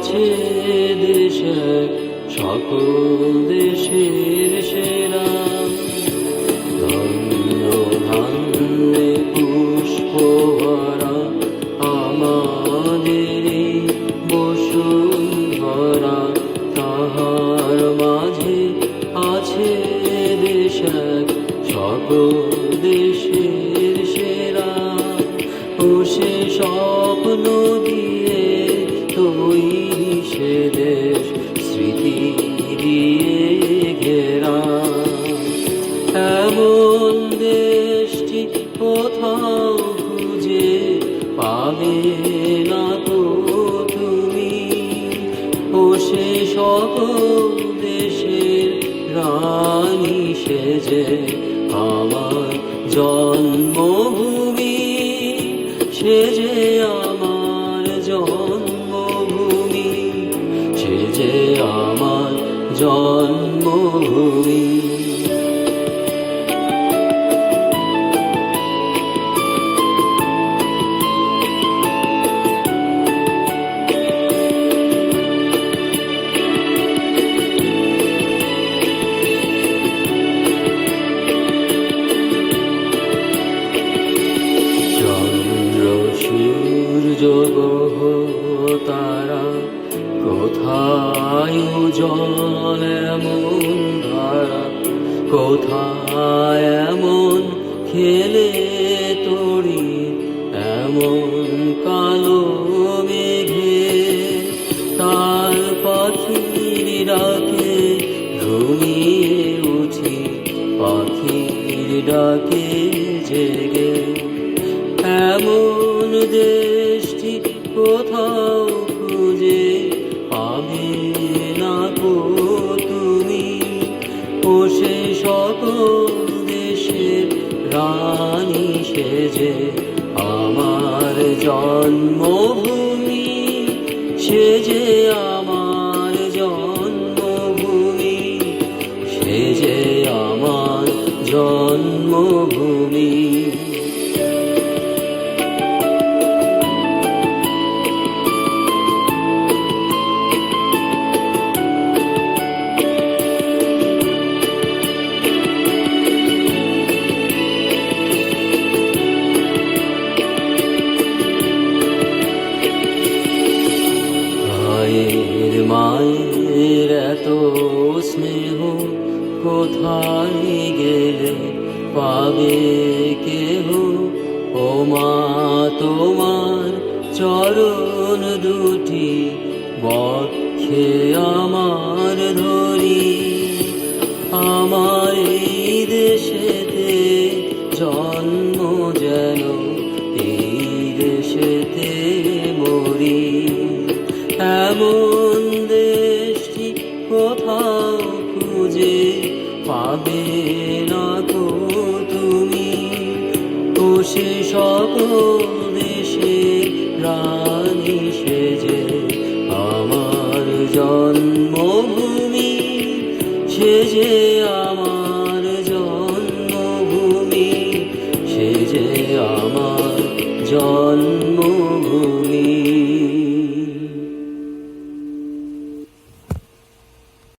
আছে দেশ এক সকল দেশের সেরা। ধন্য ধান্যে পুষ্প ভরা আমাদের বসুন্ধরা, তাহার মাঝে আছে দেশ এক সকল দেশের সেরা। ও সে স্বপ্ন দিয়ে তৈরি সে দেশ স্মৃতি দিয়ে ঘেরা। এমন দেশটি কোথাও খুঁজে পাবে না তো তুমি। ও সে সকল দেশের রানী সেজে আমার জন্মভূমি, সেজে আমার জন্মভূমি, সেজে আমার জন্মভূমি। সূর্য তারা কোথায় উজ্জ্বল এমন ধারা, কোথায় এমন খেলে তরি এমন কালো মেঘে। তার পাখির ডাকে ঘুমিয়ে উঠি, পাখির ডাকে জেগে। এমন দেশটি কোথাও খুঁজে পাবে না গো তুমি। ও সে সকল দেশের রানী সেজে আমার জন্মভূমি, সেজে আমার জন্মভূমি, সেজে আমার জন্মভূমি। মায়ের এত স্নেহ কোথায় গেলে পাবে কেহ। ও মা তোমার চরণ দুটি বক্ষে আমার ধরি। আমার এই দেশেতে জন্ম যেন এই দেশেতে মরি। এমন দেশটি কোথাও খুঁজে পাবে না তো তুমি। ও সে সকল দেশে রানী সেজে আমার জন্মভূমি, সেজে আমার জন্মভূমি, সেজে আমার জন্মভূমি।